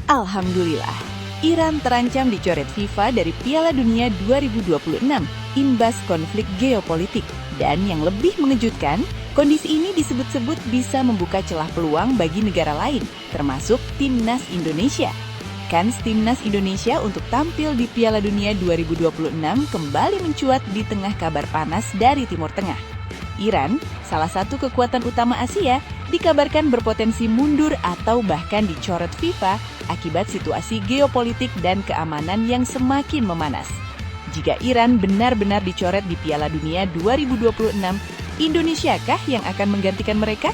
Alhamdulillah, Iran terancam dicoret FIFA dari Piala Dunia 2026 imbas konflik geopolitik. Dan yang lebih mengejutkan, kondisi ini disebut-sebut bisa membuka celah peluang bagi negara lain, termasuk Timnas Indonesia. Kans Timnas Indonesia untuk tampil di Piala Dunia 2026 kembali mencuat di tengah kabar panas dari Timur Tengah. Iran, salah satu kekuatan utama Asia, dikabarkan berpotensi mundur atau bahkan dicoret FIFA akibat situasi geopolitik dan keamanan yang semakin memanas. Jika Iran benar-benar dicoret di Piala Dunia 2026, Indonesiakah yang akan menggantikan mereka?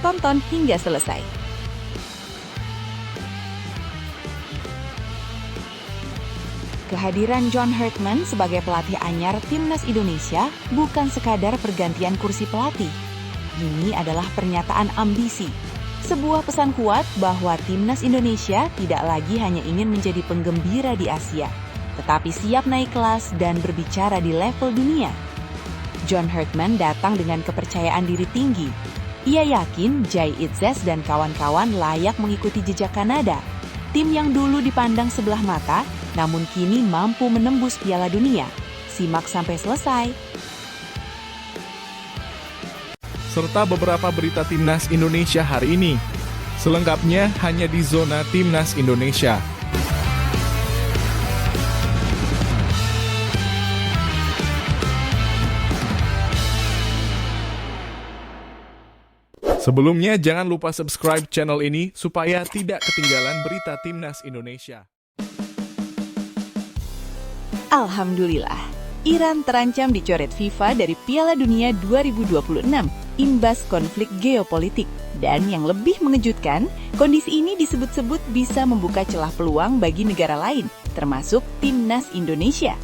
Tonton hingga selesai. Kehadiran John Herdman sebagai pelatih anyar Timnas Indonesia bukan sekadar pergantian kursi pelatih. Ini adalah pernyataan ambisi. Sebuah pesan kuat bahwa Timnas Indonesia tidak lagi hanya ingin menjadi penggembira di Asia, tetapi siap naik kelas dan berbicara di level dunia. John Herdman datang dengan kepercayaan diri tinggi. Ia yakin Jay Itzes dan kawan-kawan layak mengikuti jejak Kanada, tim yang dulu dipandang sebelah mata, namun kini mampu menembus Piala Dunia. Simak sampai selesai. Serta beberapa berita Timnas Indonesia hari ini. Selengkapnya hanya di Zona Timnas Indonesia. Sebelumnya, jangan lupa subscribe channel ini supaya tidak ketinggalan berita Timnas Indonesia. Alhamdulillah, Iran terancam dicoret FIFA dari Piala Dunia 2026 imbas konflik geopolitik. Dan yang lebih mengejutkan, kondisi ini disebut-sebut bisa membuka celah peluang bagi negara lain, termasuk Timnas Indonesia.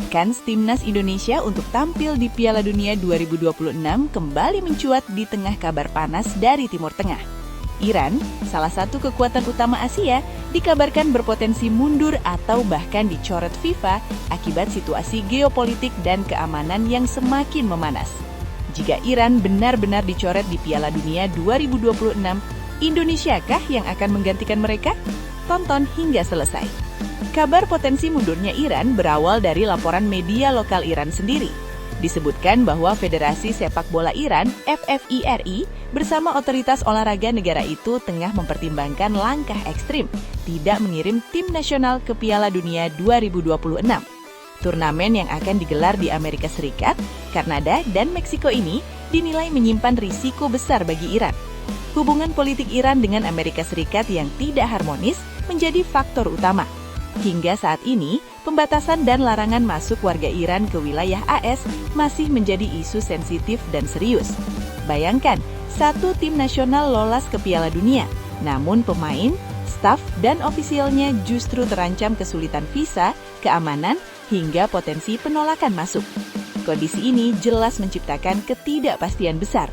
Kans Timnas Indonesia untuk tampil di Piala Dunia 2026 kembali mencuat di tengah kabar panas dari Timur Tengah. Iran, salah satu kekuatan utama Asia, dikabarkan berpotensi mundur atau bahkan dicoret FIFA akibat situasi geopolitik dan keamanan yang semakin memanas. Jika Iran benar-benar dicoret di Piala Dunia 2026, Indonesiakah yang akan menggantikan mereka? Tonton hingga selesai. Kabar potensi mundurnya Iran berawal dari laporan media lokal Iran sendiri. Disebutkan bahwa Federasi Sepak Bola Iran, FFIRI, bersama otoritas olahraga negara itu tengah mempertimbangkan langkah ekstrim, tidak mengirim tim nasional ke Piala Dunia 2026. Turnamen yang akan digelar di Amerika Serikat, Kanada, dan Meksiko ini dinilai menyimpan risiko besar bagi Iran. Hubungan politik Iran dengan Amerika Serikat yang tidak harmonis menjadi faktor utama. Hingga saat ini, pembatasan dan larangan masuk warga Iran ke wilayah AS masih menjadi isu sensitif dan serius. Bayangkan, satu tim nasional lolos ke Piala Dunia, namun pemain, staf, dan ofisialnya justru terancam kesulitan visa, keamanan, hingga potensi penolakan masuk. Kondisi ini jelas menciptakan ketidakpastian besar.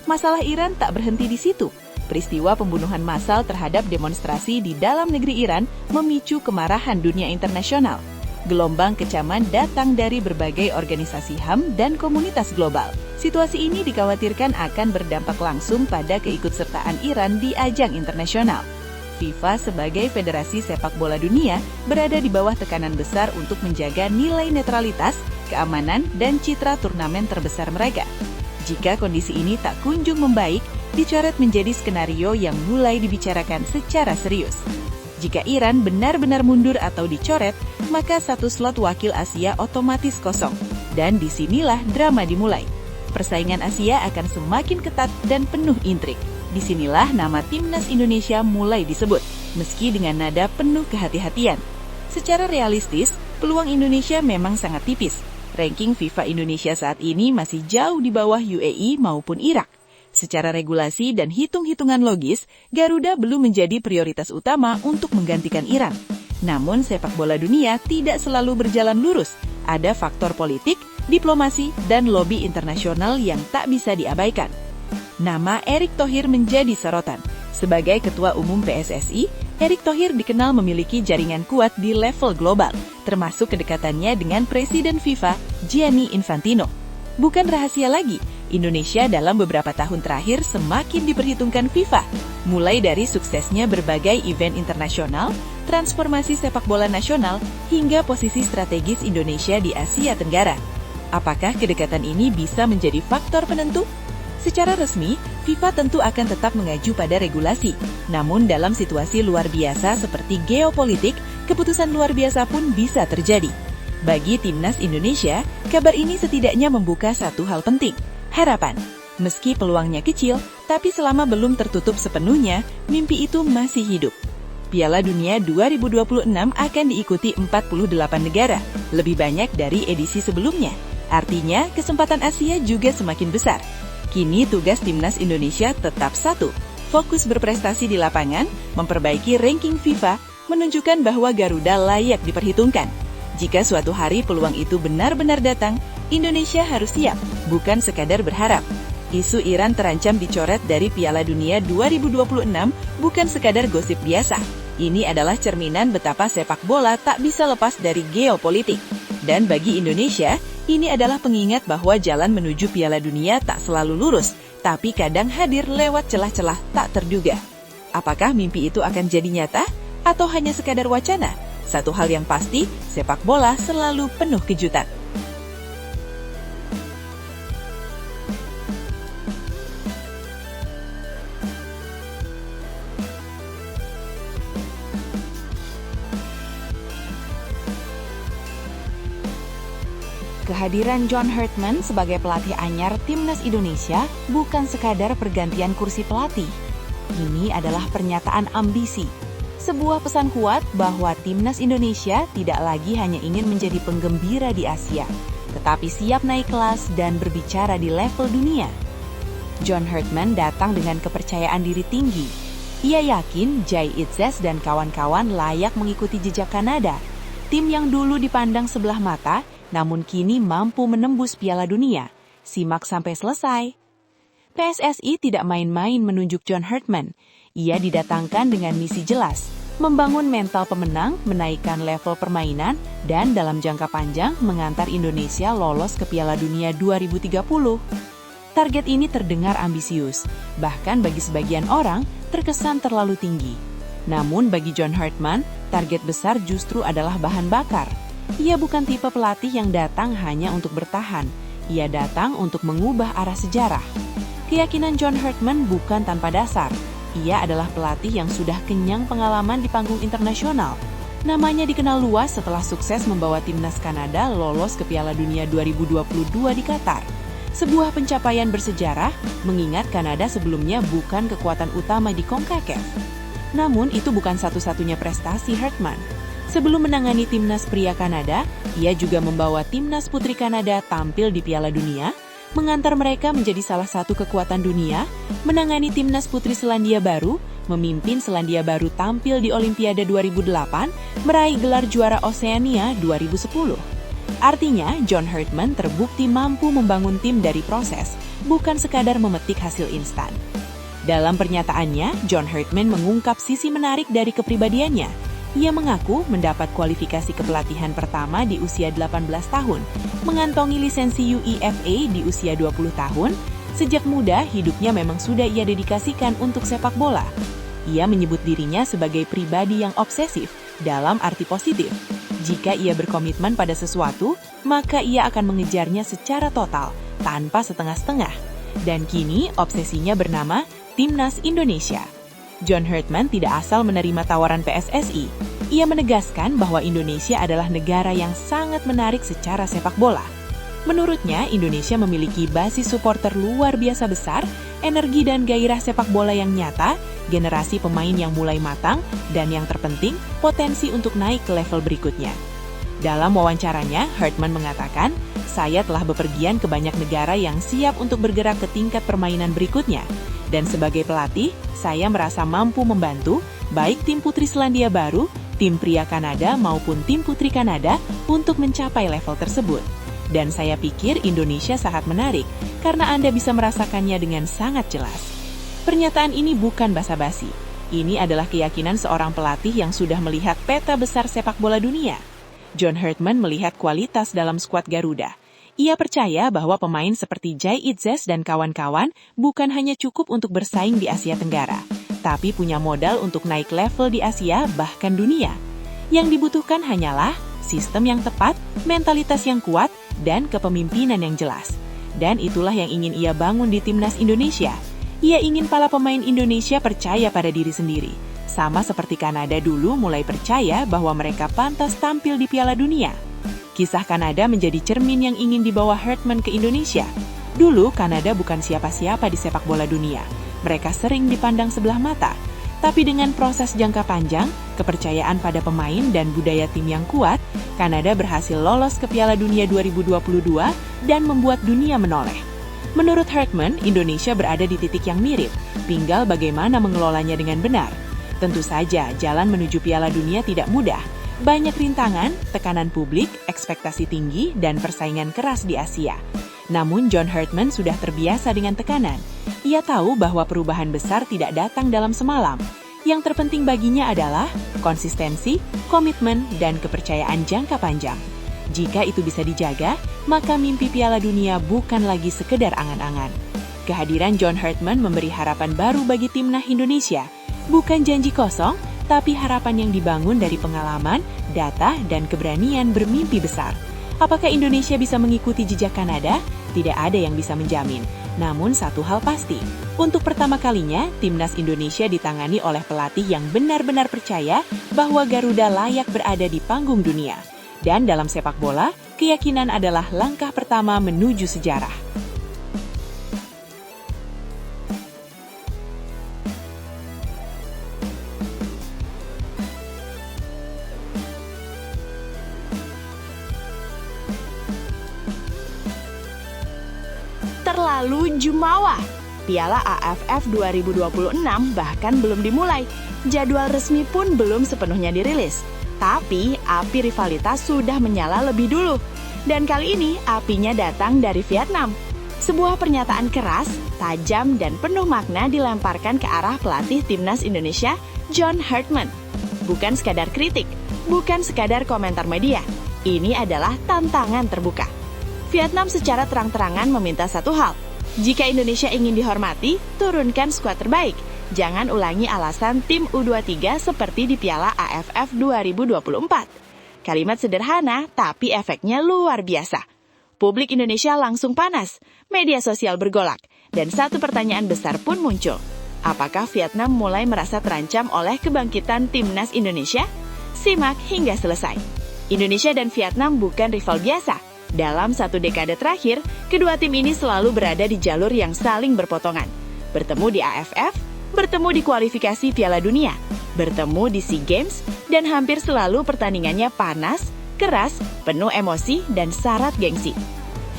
Masalah Iran tak berhenti di situ. Peristiwa pembunuhan massal terhadap demonstrasi di dalam negeri Iran memicu kemarahan dunia internasional. Gelombang kecaman datang dari berbagai organisasi HAM dan komunitas global. Situasi ini dikhawatirkan akan berdampak langsung pada keikutsertaan Iran di ajang internasional. FIFA sebagai federasi sepak bola dunia berada di bawah tekanan besar untuk menjaga nilai netralitas, keamanan, dan citra turnamen terbesar mereka. Jika kondisi ini tak kunjung membaik, dicoret menjadi skenario yang mulai dibicarakan secara serius. Jika Iran benar-benar mundur atau dicoret, maka satu slot wakil Asia otomatis kosong. Dan disinilah drama dimulai. Persaingan Asia akan semakin ketat dan penuh intrik. Disinilah nama Timnas Indonesia mulai disebut, meski dengan nada penuh kehati-hatian. Secara realistis, peluang Indonesia memang sangat tipis. Ranking FIFA Indonesia saat ini masih jauh di bawah UAE maupun Irak. Secara regulasi dan hitung-hitungan logis, Garuda belum menjadi prioritas utama untuk menggantikan Iran. Namun sepak bola dunia tidak selalu berjalan lurus. Ada faktor politik, diplomasi, dan lobi internasional yang tak bisa diabaikan. Nama Erick Thohir menjadi sorotan. Sebagai Ketua Umum PSSI, Erick Thohir dikenal memiliki jaringan kuat di level global, termasuk kedekatannya dengan Presiden FIFA, Gianni Infantino. Bukan rahasia lagi, Indonesia dalam beberapa tahun terakhir semakin diperhitungkan FIFA, mulai dari suksesnya berbagai event internasional, transformasi sepak bola nasional, hingga posisi strategis Indonesia di Asia Tenggara. Apakah kedekatan ini bisa menjadi faktor penentu? Secara resmi, FIFA tentu akan tetap mengacu pada regulasi. Namun dalam situasi luar biasa seperti geopolitik, keputusan luar biasa pun bisa terjadi. Bagi Timnas Indonesia, kabar ini setidaknya membuka satu hal penting, harapan. Meski peluangnya kecil, tapi selama belum tertutup sepenuhnya, mimpi itu masih hidup. Piala Dunia 2026 akan diikuti 48 negara, lebih banyak dari edisi sebelumnya. Artinya, kesempatan Asia juga semakin besar. Kini tugas Timnas Indonesia tetap satu, fokus berprestasi di lapangan, memperbaiki ranking FIFA, menunjukkan bahwa Garuda layak diperhitungkan. Jika suatu hari peluang itu benar-benar datang, Indonesia harus siap, bukan sekadar berharap. Isu Iran terancam dicoret dari Piala Dunia 2026 bukan sekadar gosip biasa. Ini adalah cerminan betapa sepak bola tak bisa lepas dari geopolitik. Dan bagi Indonesia, ini adalah pengingat bahwa jalan menuju Piala Dunia tak selalu lurus, tapi kadang hadir lewat celah-celah tak terduga. Apakah mimpi itu akan jadi nyata? Atau hanya sekadar wacana? Satu hal yang pasti, sepak bola selalu penuh kejutan. Kehadiran John Herdman sebagai pelatih anyar Timnas Indonesia bukan sekadar pergantian kursi pelatih. Ini adalah pernyataan ambisi. Sebuah pesan kuat bahwa Timnas Indonesia tidak lagi hanya ingin menjadi penggembira di Asia, tetapi siap naik kelas dan berbicara di level dunia. John Herdman datang dengan kepercayaan diri tinggi. Ia yakin Jay Itzes dan kawan-kawan layak mengikuti jejak Kanada, tim yang dulu dipandang sebelah mata, namun kini mampu menembus Piala Dunia. Simak sampai selesai. PSSI tidak main-main menunjuk John Herdman. Ia didatangkan dengan misi jelas, membangun mental pemenang, menaikkan level permainan, dan dalam jangka panjang mengantar Indonesia lolos ke Piala Dunia 2030. Target ini terdengar ambisius, bahkan bagi sebagian orang terkesan terlalu tinggi. Namun bagi John Herdman, target besar justru adalah bahan bakar. Ia bukan tipe pelatih yang datang hanya untuk bertahan. Ia datang untuk mengubah arah sejarah. Keyakinan John Herdman bukan tanpa dasar. Ia adalah pelatih yang sudah kenyang pengalaman di panggung internasional. Namanya dikenal luas setelah sukses membawa timnas Kanada lolos ke Piala Dunia 2022 di Qatar. Sebuah pencapaian bersejarah, mengingat Kanada sebelumnya bukan kekuatan utama di CONCACAF. Namun itu bukan satu-satunya prestasi Herdman. Sebelum menangani timnas pria Kanada, ia juga membawa timnas putri Kanada tampil di Piala Dunia, mengantar mereka menjadi salah satu kekuatan dunia, menangani timnas putri Selandia Baru, memimpin Selandia Baru tampil di Olimpiade 2008, meraih gelar juara Oseania 2010. Artinya, John Herdman terbukti mampu membangun tim dari proses, bukan sekadar memetik hasil instan. Dalam pernyataannya, John Herdman mengungkap sisi menarik dari kepribadiannya. Ia mengaku mendapat kualifikasi kepelatihan pertama di usia 18 tahun, mengantongi lisensi UEFA di usia 20 tahun. Sejak muda, hidupnya memang sudah ia dedikasikan untuk sepak bola. Ia menyebut dirinya sebagai pribadi yang obsesif, dalam arti positif. Jika ia berkomitmen pada sesuatu, maka ia akan mengejarnya secara total, tanpa setengah-setengah. Dan kini, obsesinya bernama Timnas Indonesia. John Herdman tidak asal menerima tawaran PSSI. Ia menegaskan bahwa Indonesia adalah negara yang sangat menarik secara sepak bola. Menurutnya, Indonesia memiliki basis supporter luar biasa besar, energi dan gairah sepak bola yang nyata, generasi pemain yang mulai matang, dan yang terpenting, potensi untuk naik ke level berikutnya. Dalam wawancaranya, Herdman mengatakan, "Saya telah bepergian ke banyak negara yang siap untuk bergerak ke tingkat permainan berikutnya. Dan sebagai pelatih, saya merasa mampu membantu baik tim putri Selandia Baru, tim pria Kanada maupun tim putri Kanada untuk mencapai level tersebut. Dan saya pikir Indonesia sangat menarik karena Anda bisa merasakannya dengan sangat jelas." Pernyataan ini bukan basa-basi. Ini adalah keyakinan seorang pelatih yang sudah melihat peta besar sepak bola dunia. John Herdman melihat kualitas dalam skuad Garuda. Ia percaya bahwa pemain seperti Jai Itzes dan kawan-kawan bukan hanya cukup untuk bersaing di Asia Tenggara, tapi punya modal untuk naik level di Asia bahkan dunia. Yang dibutuhkan hanyalah sistem yang tepat, mentalitas yang kuat, dan kepemimpinan yang jelas. Dan itulah yang ingin ia bangun di Timnas Indonesia. Ia ingin para pemain Indonesia percaya pada diri sendiri. Sama seperti Kanada dulu mulai percaya bahwa mereka pantas tampil di Piala Dunia. Kisah Kanada menjadi cermin yang ingin dibawa Hartman ke Indonesia. Dulu, Kanada bukan siapa-siapa di sepak bola dunia. Mereka sering dipandang sebelah mata. Tapi dengan proses jangka panjang, kepercayaan pada pemain dan budaya tim yang kuat, Kanada berhasil lolos ke Piala Dunia 2022 dan membuat dunia menoleh. Menurut Hartman, Indonesia berada di titik yang mirip, tinggal bagaimana mengelolanya dengan benar. Tentu saja, jalan menuju Piala Dunia tidak mudah. Banyak rintangan, tekanan publik, ekspektasi tinggi, dan persaingan keras di Asia. Namun John Hartman sudah terbiasa dengan tekanan. Ia tahu bahwa perubahan besar tidak datang dalam semalam. Yang terpenting baginya adalah konsistensi, komitmen, dan kepercayaan jangka panjang. Jika itu bisa dijaga, maka mimpi Piala Dunia bukan lagi sekedar angan-angan. Kehadiran John Hartman memberi harapan baru bagi timnas Indonesia. Bukan janji kosong, tapi harapan yang dibangun dari pengalaman, data, dan keberanian bermimpi besar. Apakah Indonesia bisa mengikuti jejak Kanada? Tidak ada yang bisa menjamin. Namun satu hal pasti, untuk pertama kalinya, Timnas Indonesia ditangani oleh pelatih yang benar-benar percaya bahwa Garuda layak berada di panggung dunia. Dan dalam sepak bola, keyakinan adalah langkah pertama menuju sejarah. Terlalu jumawa. Piala AFF 2026 bahkan belum dimulai. Jadwal resmi pun belum sepenuhnya dirilis. Tapi api rivalitas sudah menyala lebih dulu. Dan kali ini apinya datang dari Vietnam. Sebuah pernyataan keras, tajam, dan penuh makna dilemparkan ke arah pelatih Timnas Indonesia, John Hartman. Bukan sekadar kritik, bukan sekadar komentar media. Ini adalah tantangan terbuka. Vietnam secara terang-terangan meminta satu hal. Jika Indonesia ingin dihormati, turunkan skuad terbaik. Jangan ulangi alasan tim U23 seperti di Piala AFF 2024. Kalimat sederhana, tapi efeknya luar biasa. Publik Indonesia langsung panas, media sosial bergolak, dan satu pertanyaan besar pun muncul. Apakah Vietnam mulai merasa terancam oleh kebangkitan Timnas Indonesia? Simak hingga selesai. Indonesia dan Vietnam bukan rival biasa. Dalam satu dekade terakhir, kedua tim ini selalu berada di jalur yang saling berpotongan. Bertemu di AFF, bertemu di kualifikasi Piala Dunia, bertemu di SEA Games, dan hampir selalu pertandingannya panas, keras, penuh emosi, dan syarat gengsi.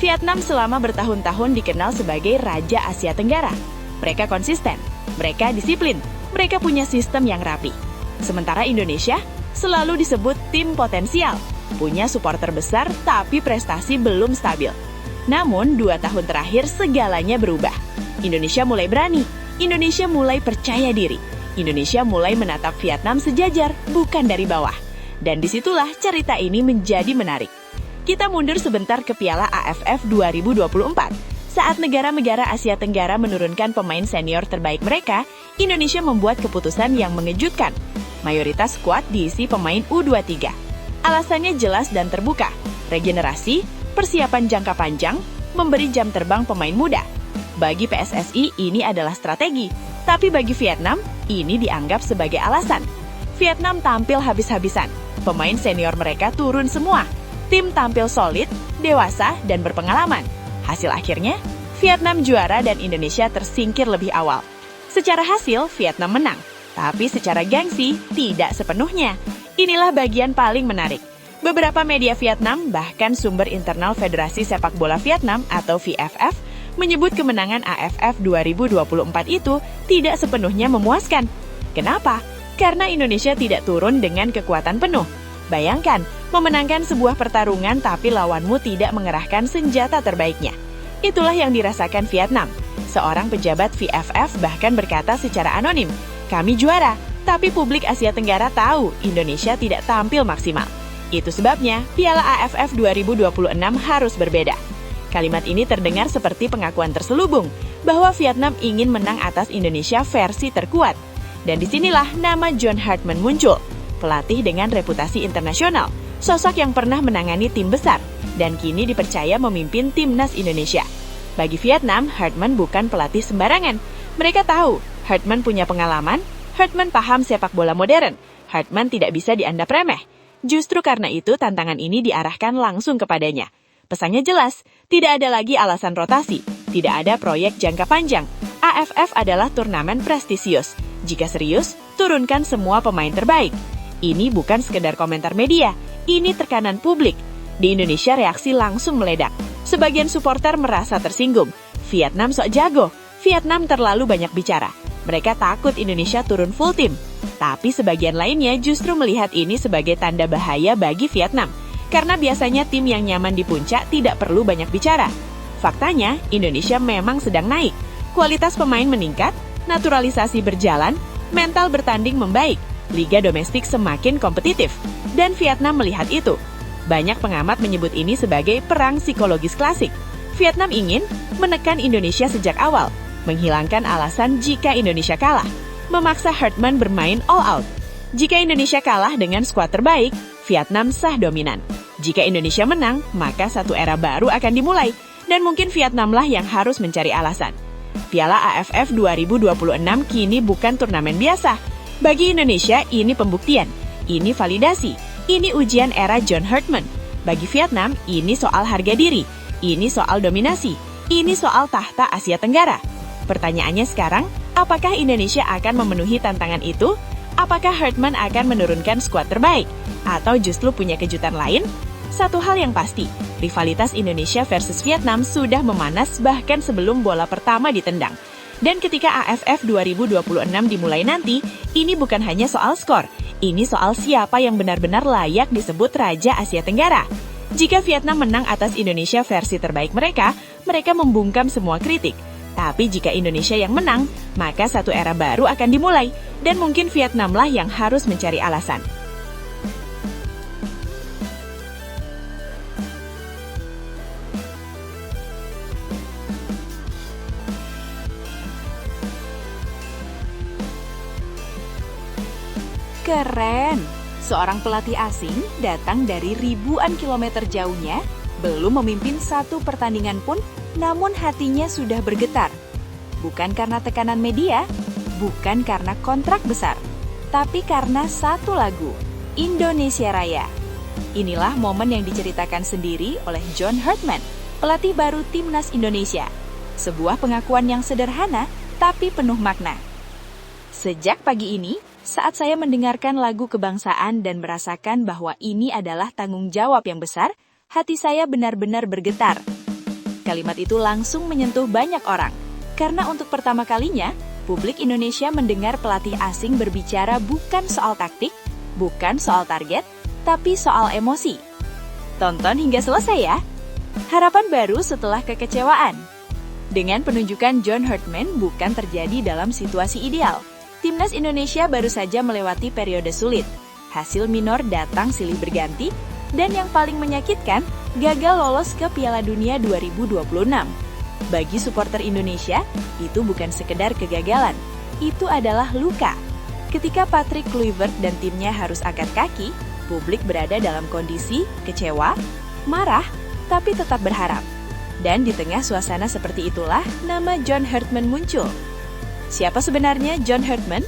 Vietnam selama bertahun-tahun dikenal sebagai Raja Asia Tenggara. Mereka konsisten, mereka disiplin, mereka punya sistem yang rapi. Sementara Indonesia selalu disebut tim potensial, punya supporter besar tapi prestasi belum stabil. Namun 2 tahun terakhir segalanya berubah. Indonesia mulai berani, Indonesia mulai percaya diri, Indonesia mulai menatap Vietnam sejajar, bukan dari bawah. Dan disitulah cerita ini menjadi menarik. Kita mundur sebentar ke Piala AFF 2024. Saat negara-negara Asia Tenggara menurunkan pemain senior terbaik mereka, Indonesia membuat keputusan yang mengejutkan. Mayoritas skuad diisi pemain U23. Alasannya jelas dan terbuka, regenerasi, persiapan jangka panjang, memberi jam terbang pemain muda. Bagi PSSI ini adalah strategi, tapi bagi Vietnam ini dianggap sebagai alasan. Vietnam tampil habis-habisan, pemain senior mereka turun semua. Tim tampil solid, dewasa, dan berpengalaman. Hasil akhirnya, Vietnam juara dan Indonesia tersingkir lebih awal. Secara hasil, Vietnam menang, tapi secara gengsi tidak sepenuhnya. Inilah bagian paling menarik. Beberapa media Vietnam, bahkan sumber internal Federasi Sepak Bola Vietnam atau VFF, menyebut kemenangan AFF 2024 itu tidak sepenuhnya memuaskan. Kenapa? Karena Indonesia tidak turun dengan kekuatan penuh. Bayangkan, memenangkan sebuah pertarungan tapi lawanmu tidak mengerahkan senjata terbaiknya. Itulah yang dirasakan Vietnam. Seorang pejabat VFF bahkan berkata secara anonim, "Kami juara, tapi publik Asia Tenggara tahu Indonesia tidak tampil maksimal." Itu sebabnya Piala AFF 2026 harus berbeda. Kalimat ini terdengar seperti pengakuan terselubung bahwa Vietnam ingin menang atas Indonesia versi terkuat. Dan disinilah nama John Hartman muncul, pelatih dengan reputasi internasional, sosok yang pernah menangani tim besar, dan kini dipercaya memimpin timnas Indonesia. Bagi Vietnam, Hartman bukan pelatih sembarangan. Mereka tahu, Hartman punya pengalaman, Hartman paham sepak bola modern, Hartman tidak bisa dianggap remeh. Justru karena itu tantangan ini diarahkan langsung kepadanya. Pesannya jelas, tidak ada lagi alasan rotasi, tidak ada proyek jangka panjang. AFF adalah turnamen prestisius. Jika serius, turunkan semua pemain terbaik. Ini bukan sekedar komentar media, ini tekanan publik. Di Indonesia reaksi langsung meledak. Sebagian supporter merasa tersinggung. Vietnam sok jago, Vietnam terlalu banyak bicara. Mereka takut Indonesia turun full tim. Tapi sebagian lainnya justru melihat ini sebagai tanda bahaya bagi Vietnam. Karena biasanya tim yang nyaman di puncak tidak perlu banyak bicara. Faktanya, Indonesia memang sedang naik. Kualitas pemain meningkat, naturalisasi berjalan, mental bertanding membaik, liga domestik semakin kompetitif. Dan Vietnam melihat itu. Banyak pengamat menyebut ini sebagai perang psikologis klasik. Vietnam ingin menekan Indonesia sejak awal, menghilangkan alasan jika Indonesia kalah, memaksa Hartman bermain all out. Jika Indonesia kalah dengan skuad terbaik, Vietnam sah dominan. Jika Indonesia menang, maka satu era baru akan dimulai, dan mungkin Vietnamlah yang harus mencari alasan. Piala AFF 2026 kini bukan turnamen biasa. Bagi Indonesia, ini pembuktian, ini validasi, ini ujian era John Hartman. Bagi Vietnam, ini soal harga diri, ini soal dominasi, ini soal tahta Asia Tenggara. Pertanyaannya sekarang, apakah Indonesia akan memenuhi tantangan itu? Apakah Hartman akan menurunkan skuad terbaik? Atau justru punya kejutan lain? Satu hal yang pasti, rivalitas Indonesia versus Vietnam sudah memanas bahkan sebelum bola pertama ditendang. Dan ketika AFF 2026 dimulai nanti, ini bukan hanya soal skor, ini soal siapa yang benar-benar layak disebut Raja Asia Tenggara. Jika Vietnam menang atas Indonesia versi terbaik mereka, mereka membungkam semua kritik. Tapi jika Indonesia yang menang, maka satu era baru akan dimulai, dan mungkin Vietnamlah yang harus mencari alasan. Keren! Seorang pelatih asing datang dari ribuan kilometer jauhnya, belum memimpin satu pertandingan pun, namun hatinya sudah bergetar. Bukan karena tekanan media, bukan karena kontrak besar, tapi karena satu lagu, Indonesia Raya. Inilah momen yang diceritakan sendiri oleh John Hartman, pelatih baru Timnas Indonesia. Sebuah pengakuan yang sederhana, tapi penuh makna. Sejak pagi ini, saat saya mendengarkan lagu kebangsaan dan merasakan bahwa ini adalah tanggung jawab yang besar, hati saya benar-benar bergetar. Kalimat itu langsung menyentuh banyak orang, karena untuk pertama kalinya, publik Indonesia mendengar pelatih asing berbicara bukan soal taktik, bukan soal target, tapi soal emosi. Tonton hingga selesai ya! Harapan baru setelah kekecewaan. Dengan penunjukan John Hartman bukan terjadi dalam situasi ideal. Timnas Indonesia baru saja melewati periode sulit. Hasil minor datang silih berganti, dan yang paling menyakitkan, gagal lolos ke Piala Dunia 2026. Bagi supporter Indonesia, itu bukan sekedar kegagalan, itu adalah luka. Ketika Patrick Kluivert dan timnya harus angkat kaki, publik berada dalam kondisi kecewa, marah, tapi tetap berharap. Dan di tengah suasana seperti itulah, nama John Hartman muncul. Siapa sebenarnya John Hartman?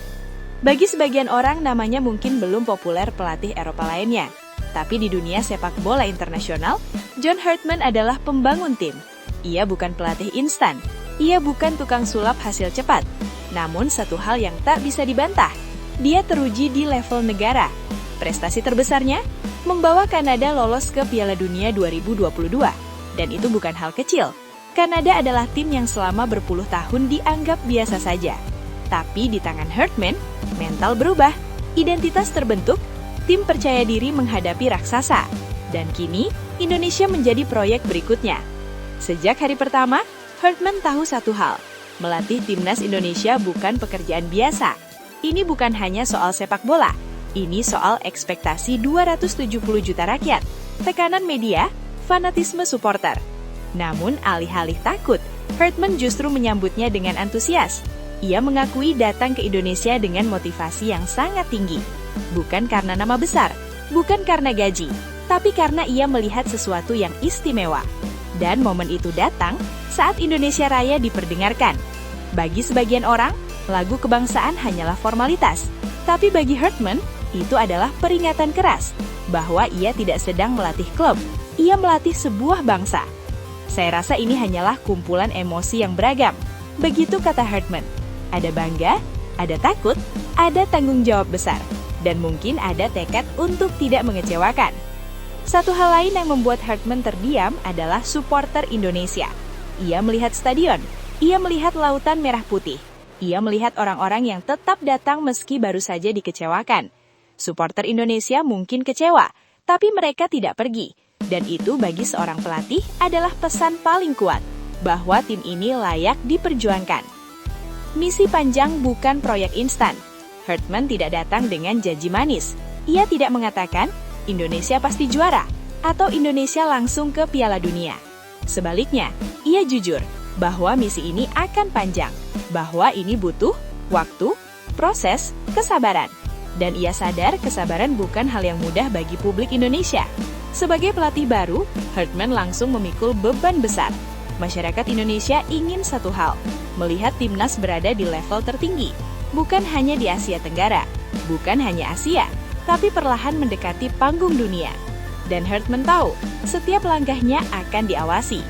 Bagi sebagian orang, namanya mungkin belum populer pelatih Eropa lainnya. Tapi di dunia sepak bola internasional, John Hartman adalah pembangun tim. Ia bukan pelatih instan, ia bukan tukang sulap hasil cepat. Namun satu hal yang tak bisa dibantah, dia teruji di level negara. Prestasi terbesarnya, membawa Kanada lolos ke Piala Dunia 2022. Dan itu bukan hal kecil. Kanada adalah tim yang selama berpuluh tahun dianggap biasa saja. Tapi di tangan Hartman, mental berubah, identitas terbentuk, tim percaya diri menghadapi raksasa. Dan kini, Indonesia menjadi proyek berikutnya. Sejak hari pertama, Hartman tahu satu hal, melatih Timnas Indonesia bukan pekerjaan biasa. Ini bukan hanya soal sepak bola, ini soal ekspektasi 270 juta rakyat, tekanan media, fanatisme supporter. Namun alih-alih takut, Hartman justru menyambutnya dengan antusias. Ia mengakui datang ke Indonesia dengan motivasi yang sangat tinggi. Bukan karena nama besar, bukan karena gaji, tapi karena ia melihat sesuatu yang istimewa. Dan momen itu datang saat Indonesia Raya diperdengarkan. Bagi sebagian orang, lagu kebangsaan hanyalah formalitas. Tapi bagi Hartman, itu adalah peringatan keras bahwa ia tidak sedang melatih klub, ia melatih sebuah bangsa. Saya rasa ini hanyalah kumpulan emosi yang beragam. Begitu kata Hartman. Ada bangga, ada takut, ada tanggung jawab besar, dan mungkin ada tekad untuk tidak mengecewakan. Satu hal lain yang membuat Hartman terdiam adalah supporter Indonesia. Ia melihat stadion, ia melihat lautan merah putih, ia melihat orang-orang yang tetap datang meski baru saja dikecewakan. Supporter Indonesia mungkin kecewa, tapi mereka tidak pergi. Dan itu bagi seorang pelatih adalah pesan paling kuat, bahwa tim ini layak diperjuangkan. Misi panjang bukan proyek instan. Hartman tidak datang dengan janji manis. Ia tidak mengatakan, Indonesia pasti juara, atau Indonesia langsung ke Piala Dunia. Sebaliknya, ia jujur bahwa misi ini akan panjang, bahwa ini butuh waktu, proses, kesabaran. Dan ia sadar kesabaran bukan hal yang mudah bagi publik Indonesia. Sebagai pelatih baru, Hartman langsung memikul beban besar. Masyarakat Indonesia ingin satu hal, melihat timnas berada di level tertinggi. Bukan hanya di Asia Tenggara, bukan hanya Asia, tapi perlahan mendekati panggung dunia. Dan Hartman tahu, setiap langkahnya akan diawasi.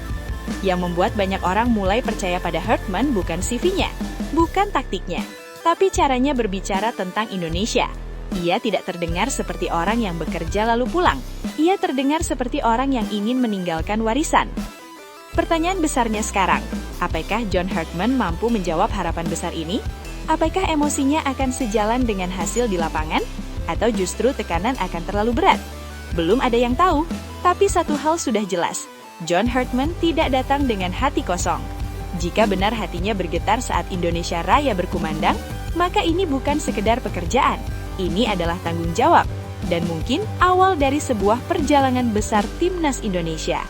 Yang membuat banyak orang mulai percaya pada Hartman bukan CV-nya, bukan taktiknya, tapi caranya berbicara tentang Indonesia. Ia tidak terdengar seperti orang yang bekerja lalu pulang. Ia terdengar seperti orang yang ingin meninggalkan warisan. Pertanyaan besarnya sekarang, apakah John Hartman mampu menjawab harapan besar ini? Apakah emosinya akan sejalan dengan hasil di lapangan? Atau justru tekanan akan terlalu berat? Belum ada yang tahu, tapi satu hal sudah jelas. John Hartman tidak datang dengan hati kosong. Jika benar hatinya bergetar saat Indonesia Raya berkumandang, maka ini bukan sekedar pekerjaan. Ini adalah tanggung jawab, dan mungkin awal dari sebuah perjalanan besar timnas Indonesia.